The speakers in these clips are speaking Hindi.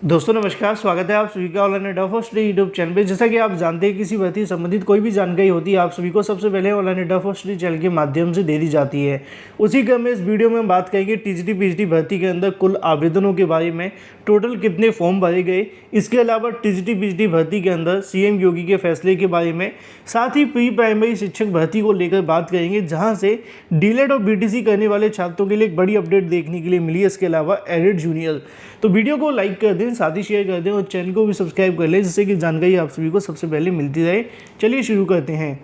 दोस्तों नमस्कार, स्वागत है आप सभी का online aid of study YouTube channel पे। जैसा कि आप जानते हैं किसी भर्ती संबंधित कोई भी जानकारी होती है आप सभी को सबसे पहले online aid of study channel के माध्यम से दे दी जाती है। उसी क्रम में इस वीडियो में हम बात करेंगे टीजीटी पीजीटी भर्ती के अंदर कुल आवेदनों के बारे में, टोटल कितने फॉर्म भरे गए, इसके अलावा टीजीटी पीजीटी भर्ती के अंदर सीएम योगी के फैसले के बारे में, साथ ही प्री प्राइमरी शिक्षक भर्ती को लेकर बात करेंगे जहाँ से डीएलएड और बीटीसी करने वाले छात्रों के लिए एक बड़ी अपडेट देखने के लिए मिली है। इसके अलावा एडेड जूनियर, तो वीडियो को लाइक कर दें, साथ ही शेयर कर दें और चैनल को भी सब्सक्राइब कर लें जिससे कि जानकारी आप सभी को सबसे पहले मिलती रहे। चलिए शुरू करते हैं।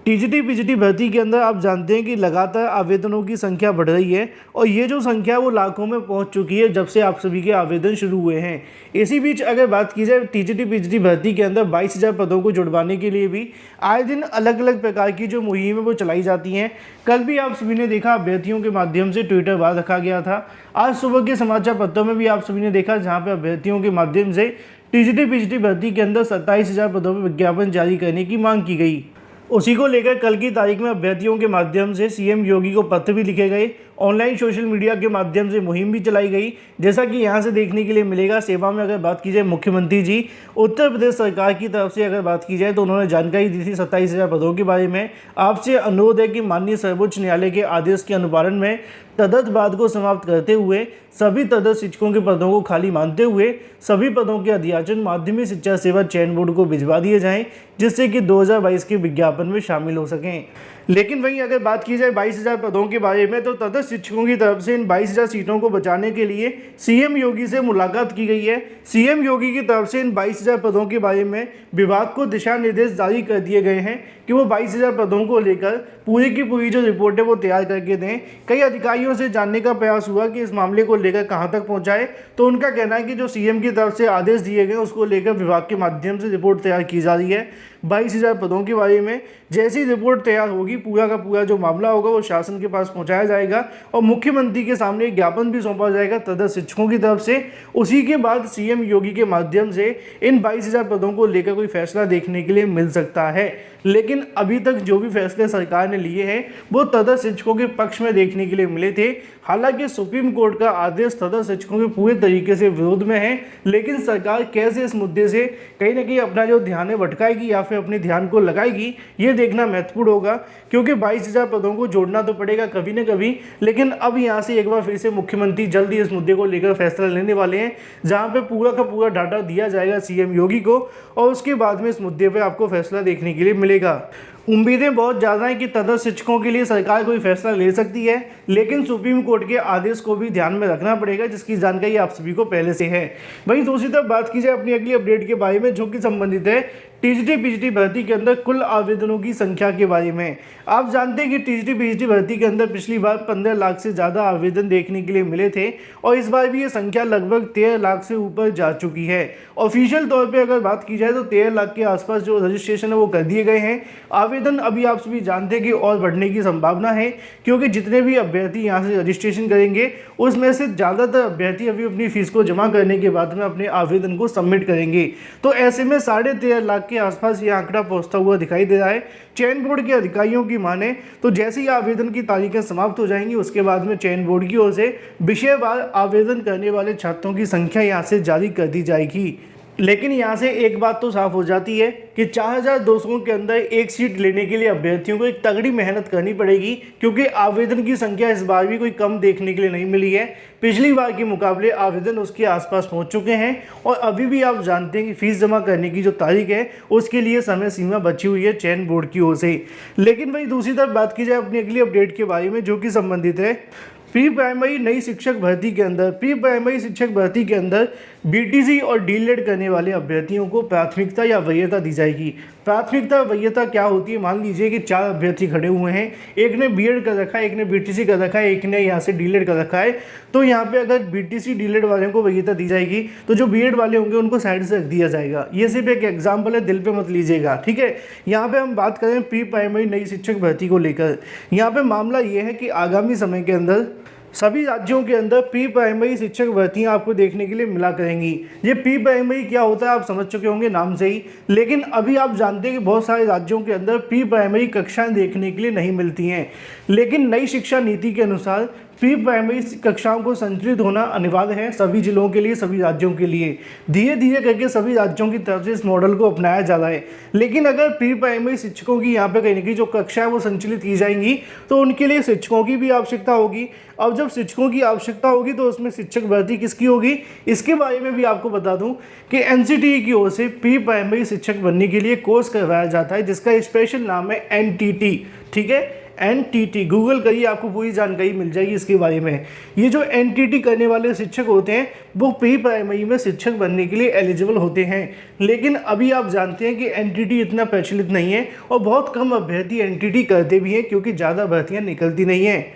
टीजीटी पीजीटी भर्ती के अंदर आप जानते हैं कि लगातार आवेदनों की संख्या बढ़ रही है और ये जो संख्या है वो लाखों में पहुंच चुकी है जब से आप सभी के आवेदन शुरू हुए हैं। इसी बीच अगर बात की जाए टीजीटी पीजीटी भर्ती के अंदर 22,000 पदों को जुड़वाने के लिए भी आए दिन अलग अलग प्रकार की जो मुहिम है वो चलाई जाती हैं। कल भी आप सभी ने देखा अभ्यर्थियों के माध्यम से ट्विटर वार रखा गया था। आज सुबह के समाचार पत्रों में भी आप सभी ने देखा जहाँ पर अभ्यर्थियों के माध्यम से टीजीटी पीजीटी भर्ती के अंदर 27,000 पदों पर विज्ञापन जारी करने की मांग की गई। उसी को लेकर कल की तारीख में अभ्यर्थियों के माध्यम से सीएम योगी को पत्र भी लिखे गए, ऑनलाइन सोशल मीडिया के माध्यम से मुहिम भी चलाई गई। जैसा कि यहाँ से देखने के लिए मिलेगा, सेवा में अगर बात की जाए मुख्यमंत्री जी उत्तर प्रदेश सरकार की तरफ से अगर बात की जाए तो उन्होंने जानकारी दी थी 27,000 पदों के बारे में। आपसे अनुरोध है कि माननीय सर्वोच्च न्यायालय के आदेश के अनुपालन में तदर्थवाद को समाप्त करते हुए सभी तदर्थ शिक्षकों के पदों को खाली मानते हुए सभी पदों के अध्याचन माध्यमिक शिक्षा सेवा चयन बोर्ड को भिजवा दिए जाएं जिससे कि 2022 के विज्ञापन में शामिल हो सकें। लेकिन वहीं अगर बात की जाए 22,000 पदों के बारे में तो तदर्थ शिक्षकों की तरफ से इन 22,000 सीटों को बचाने के लिए सीएम योगी से मुलाकात की गई है। सीएम योगी की तरफ से इन 22,000 पदों के बारे में विभाग को दिशा निर्देश जारी कर दिए गए हैं कि वो 22,000 पदों को लेकर पूरी की पूरी जो रिपोर्ट है वो तैयार करके दें। कई अधिकारियों से जानने का प्रयास हुआ कि इस मामले को लेकर कहां तक पहुंचाए, तो उनका कहना है कि जो सीएम की तरफ से आदेश दिए गए उसको लेकर विभाग के माध्यम से रिपोर्ट तैयार की जा रही है। 22,000 पदों के बारे में जैसी रिपोर्ट तैयार होगी पूरा का पूरा जो मामला होगा वो शासन के पास पहुंचाया जाएगा और मुख्यमंत्री के सामने एक ज्ञापन भी सौंपा जाएगा तदर्थ शिक्षकों की तरफ से। उसी के बाद सीएम योगी के माध्यम से इन 22,000 पदों को लेकर कोई फैसला देखने के लिए मिल सकता है। लेकिन अभी तक जो भी फैसले सरकार ने लिए हैं वो तदर्थ शिक्षकों के पक्ष में देखने के लिए मिले थे। हालांकि सुप्रीम कोर्ट का आदेश तदर्थ शिक्षकों के पूरे तरीके से विरोध में है, लेकिन सरकार कैसे इस मुद्दे से कहीं ना कहीं अपना जो ध्यान है भटकाएगी या फिर अपने ध्यान को लगाएगी ये देखना महत्वपूर्ण होगा, क्योंकि 22,000 पदों को जोड़ना तो पड़ेगा कभी न कभी। लेकिन अब यहाँ से एक बार फिर से मुख्यमंत्री जल्दी इस मुद्दे को लेकर फैसला लेने वाले हैं जहाँ पे पूरा का पूरा डाटा दिया जाएगा सीएम योगी को और उसके बाद में इस मुद्दे पर आपको फैसला देखने के लिए मिलेगा। उम्मीदें बहुत ज़्यादा हैं कि तदर्थ शिक्षकों के लिए सरकार कोई फैसला ले सकती है, लेकिन सुप्रीम कोर्ट के आदेश को भी ध्यान में रखना पड़ेगा जिसकी जानकारी आप सभी को पहले से है। वहीं दूसरी तरफ बात की जाए अपनी अगली अपडेट के बारे में जो कि संबंधित है टीजीटी पीजीटी भर्ती के अंदर कुल आवेदनों की संख्या के बारे में। आप जानते हैं कि टीजीटी पीजीटी भर्ती के अंदर पिछली बार 15 लाख से ज़्यादा आवेदन देखने के लिए मिले थे और इस बार भी ये संख्या लगभग 13 लाख से ऊपर जा चुकी है। ऑफिशियल तौर पे अगर बात की जाए तो 13 लाख के आसपास जो रजिस्ट्रेशन है वो कर दिए गए हैं। आवेदन अभी आप सभी जानते हैं कि और बढ़ने की संभावना है, क्योंकि जितने भी अभ्यर्थी यहाँ से रजिस्ट्रेशन करेंगे उसमें से ज़्यादातर अभ्यर्थी अभी अपनी फीस को जमा करने के बाद में अपने आवेदन को सबमिट करेंगे। तो ऐसे में 13.5 लाख के आसपास ये आंकड़ा पहुंचता हुआ दिखाई दे रहा है। चयन बोर्ड के अधिकारियों की माने तो जैसे ही आवेदन की तारीखें समाप्त हो जाएंगी उसके बाद में चयन बोर्ड की ओर से विषयवार आवेदन करने वाले छात्रों की संख्या यहाँ से जारी कर दी जाएगी। लेकिन यहाँ से एक बात तो साफ हो जाती है कि 4,200 के अंदर एक सीट लेने के लिए अभ्यर्थियों को एक तगड़ी मेहनत करनी पड़ेगी, क्योंकि आवेदन की संख्या इस बार भी कोई कम देखने के लिए नहीं मिली है। पिछली बार के मुकाबले आवेदन उसके आसपास पहुंच चुके हैं और अभी भी आप जानते हैं कि फीस जमा करने की जो तारीख है उसके लिए समय सीमा बची हुई है चयन बोर्ड की ओर से। लेकिन वही दूसरी तरफ बात की जाए अपनी अगली अपडेट के बारे में जो कि संबंधित है प्री प्राइमरी नई शिक्षक भर्ती के अंदर। प्री प्राइमरी शिक्षक भर्ती के अंदर बीटीसी और डीएलएड करने वाले अभ्यर्थियों को प्राथमिकता या वरीयता दी जाएगी। प्राथमिकता वरीयता क्या होती है, मान लीजिए कि 4 अभ्यर्थी खड़े हुए हैं, एक ने बीएड कर रखा है, एक ने बीटीसी कर रखा है, एक ने यहाँ से डीएलएड कर रखा है। तो यहाँ पे अगर बीटीसी डीएलएड वालों को वरीयता दी जाएगी तो जो बीएड वाले होंगे उनको साइड से रख दिया जाएगा। ये सिर्फ एक एग्जाम्पल है, दिल पे मत लीजिएगा, ठीक है। यहाँ पे हम बात करें प्री प्राइमरी नई शिक्षक भर्ती को लेकर। यहाँ पे मामला ये है कि आगामी समय के अंदर सभी राज्यों के अंदर प्री प्राइमरी शिक्षक भर्तियां आपको देखने के लिए मिला करेंगी। ये प्री प्राइमरी क्या होता है आप समझ चुके होंगे नाम से ही, लेकिन अभी आप जानते हैं कि बहुत सारे राज्यों के अंदर प्री प्राइमरी कक्षाएं देखने के लिए नहीं मिलती हैं। लेकिन नई शिक्षा नीति के अनुसार प्री प्राइमरी कक्षाओं को संचालित होना अनिवार्य है सभी जिलों के लिए, सभी राज्यों के लिए। धीरे धीरे करके सभी राज्यों की तरफ से इस मॉडल को अपनाया जा रहा है। लेकिन अगर प्री प्राइमरी शिक्षकों की यहाँ पे कहीं की जो कक्षा है वो संचालित की जाएंगी तो उनके लिए शिक्षकों की भी आवश्यकता होगी। अब जब शिक्षकों की आवश्यकता होगी तो उसमें शिक्षक भर्ती किसकी होगी, इसके बारे में भी आपको बता दूं कि एनसीटीई की ओर से प्री प्राइमरी शिक्षक बनने के लिए कोर्स करवाया जाता है जिसका स्पेशल नाम है एनटीटी। ठीक है, एनटीटी गूगल करिए, आपको पूरी जानकारी मिल जाएगी इसके बारे में। ये जो एनटीटी करने वाले शिक्षक होते हैं वो प्री प्राइमरी में शिक्षक बनने के लिए एलिजिबल होते हैं। लेकिन अभी आप जानते हैं कि एनटीटी इतना प्रचलित नहीं है और बहुत कम अभ्यर्थी एनटीटी करते भी हैं क्योंकि ज़्यादा भर्तियाँ निकलती नहीं हैं।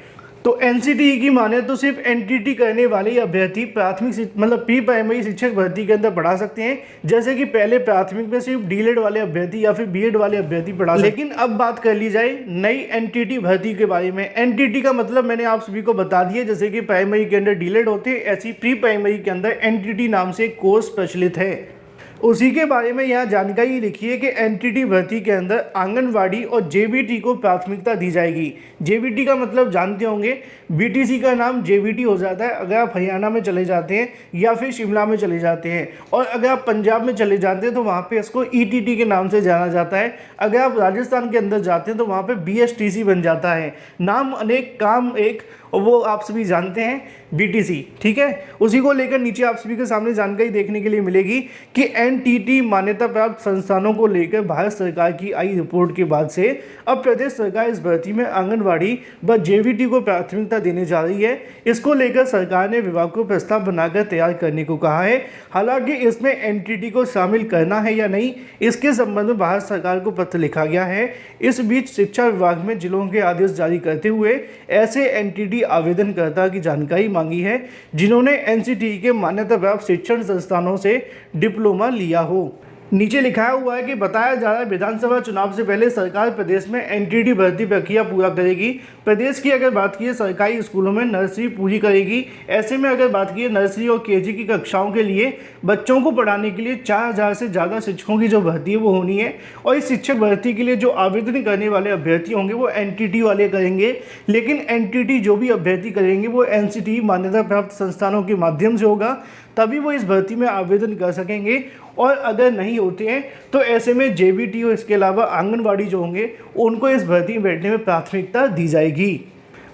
तो एनसीटीई की माने तो सिर्फ एनटीटी करने वाले अभ्यर्थी प्राथमिक मतलब प्री प्राइमरी शिक्षक भर्ती के अंदर पढ़ा सकते हैं, जैसे कि पहले प्राथमिक में सिर्फ डीएलएड वाले अभ्यर्थी या फिर बीएड वाले अभ्यर्थी पढ़ा। लेकिन अब बात कर ली जाए नई एनटीटी भर्ती के बारे में। एनटीटी का मतलब मैंने आप सभी को बता दिया, जैसे कि प्राइमरी के अंदर डीएलएड होते हैं ऐसी प्री प्राइमरी के अंदर एनटीटी नाम से कोर्स प्रचलित है। उसी के बारे में यहाँ जानकारी लिखी है कि एनटीटी भर्ती के अंदर आंगनवाड़ी और जेबीटी को प्राथमिकता दी जाएगी। जेबीटी का मतलब जानते होंगे, बीटीसी का नाम जेबीटी हो जाता है अगर आप हरियाणा में चले जाते हैं या फिर शिमला में चले जाते हैं, और अगर आप पंजाब में चले जाते हैं तो वहाँ पे इसको ईटीटी के नाम से जाना जाता है। अगर आप राजस्थान के अंदर जाते हैं तो वहाँ पे बीएसटीसी बन जाता है। नाम अनेक काम एक, और वो आप सभी जानते हैं बीटीसी। ठीक है, उसी को लेकर नीचे आप सभी के सामने जानकारी देखने के लिए मिलेगी कि एनटीटी मान्यता प्राप्त संस्थानों को लेकर भारत सरकार की आई रिपोर्ट के बाद से अब प्रदेश सरकार इस भर्ती में आंगनवाड़ी व जेबीटी को प्राथमिकता देने जा रही है। इसको लेकर सरकार ने विभाग को प्रस्ताव बनाकर तैयार करने को कहा है। हालांकि इसमें एनटीटी को शामिल करना है या नहीं, इसके संबंध में भारत सरकार को पत्र लिखा गया है। इस बीच शिक्षा विभाग में जिलों के आदेश जारी करते हुए ऐसे एनटीटी आवेदनकर्ता की जानकारी मांगी है जिन्होंने एनसीटीई के मान्यता प्राप्त शिक्षण संस्थानों से डिप्लोमा लिया हो। नीचे लिखा हुआ है कि बताया जा रहा है विधानसभा चुनाव से पहले सरकार प्रदेश में एनटीटी भर्ती प्रक्रिया पूरा करेगी। प्रदेश की अगर बात की सरकारी स्कूलों में नर्सरी पूरी करेगी। ऐसे में अगर बात की नर्सरी और केजी की कक्षाओं के लिए बच्चों को पढ़ाने के लिए 4000 से ज़्यादा शिक्षकों की जो भर्ती है वो होनी है। और इस शिक्षक भर्ती के लिए जो आवेदन करने वाले अभ्यर्थी होंगे वो एनटीटी वाले करेंगे। लेकिन एनटीटी जो भी अभ्यर्थी करेंगे वो एनसीटीई मान्यता प्राप्त संस्थानों के माध्यम से होगा, तभी वो इस भर्ती में आवेदन कर सकेंगे। और अगर नहीं होते हैं तो ऐसे में जेबीटी और इसके अलावा आंगनवाड़ी जो होंगे उनको इस भर्ती में बैठने में प्राथमिकता दी जाएगी।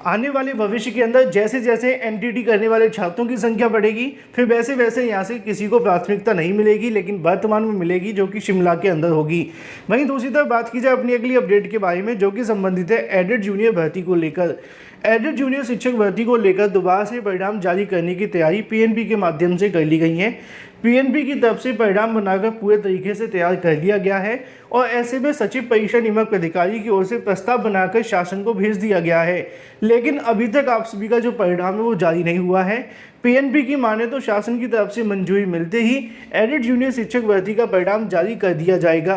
आने वाले भविष्य के अंदर जैसे जैसे एनटीटी करने वाले छात्रों की संख्या बढ़ेगी फिर वैसे वैसे यहाँ से किसी को प्राथमिकता नहीं मिलेगी, लेकिन वर्तमान में मिलेगी जो कि शिमला के अंदर होगी। वहीं दूसरी तरफ बात की जाए अपनी अगली अपडेट के बारे में जो कि संबंधित है एडेड जूनियर भर्ती को लेकर। एडेड जूनियर शिक्षक भर्ती को लेकर दोबारा से परिणाम जारी करने की तैयारी पीएनबी के माध्यम से कर ली गई है। पीएनबी की तरफ से परिणाम बनाकर पूरे तरीके से तैयार कर लिया गया है और ऐसे में सचिव परीक्षा नियामक अधिकारी की ओर से प्रस्ताव बनाकर शासन को भेज दिया गया है। लेकिन अभी तक आप सभी का जो परिणाम है वो जारी नहीं हुआ है। पीएनबी की माने तो शासन की तरफ से मंजूरी मिलते ही एडेड जूनियर शिक्षक भर्ती का परिणाम जारी कर दिया जाएगा।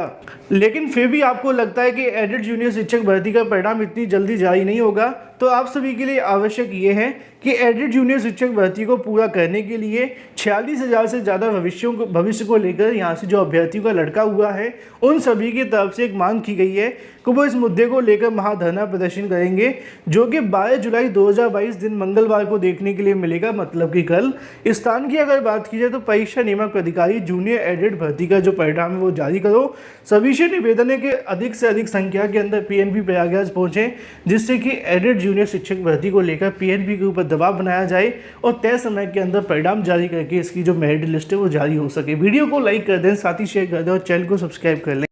लेकिन फिर भी आपको लगता है कि एडेड जूनियर शिक्षक भर्ती का परिणाम इतनी जल्दी जारी नहीं होगा, तो आप सभी के लिए आवश्यक ये है कि एडेड जूनियर शिक्षक भर्ती को पूरा करने के लिए 46,000 से ज़्यादा भविष्य को लेकर यहाँ से जो अभ्यर्थियों का लड़का हुआ है उन सभी की तरफ से एक मांग की गई है कि वो इस मुद्दे को लेकर महाधरना प्रदर्शन करेंगे, जो कि 12 जुलाई 2022 दिन मंगलवार को देखने के लिए मिलेगा, मतलब कि कल। स्थान की अगर बात की जाए तो परीक्षा नियामक अधिकारी जूनियर एडेड भर्ती का जो परिणाम है वो जारी करो। सभी से निवेदन है कि अधिक से अधिक संख्या के अंदर पीएनबी प्रयागराज पहुंचे, जिससे कि एडेड जूनियर शिक्षक भर्ती को लेकर पीएनबी के ऊपर दबाव बनाया जाए और तय समय के अंदर परिणाम जारी करके इसकी जो मेरिट लिस्ट है वो जारी हो सके। वीडियो को लाइक कर दें, साथ ही शेयर कर दें और चैनल को सब्सक्राइब कर लें।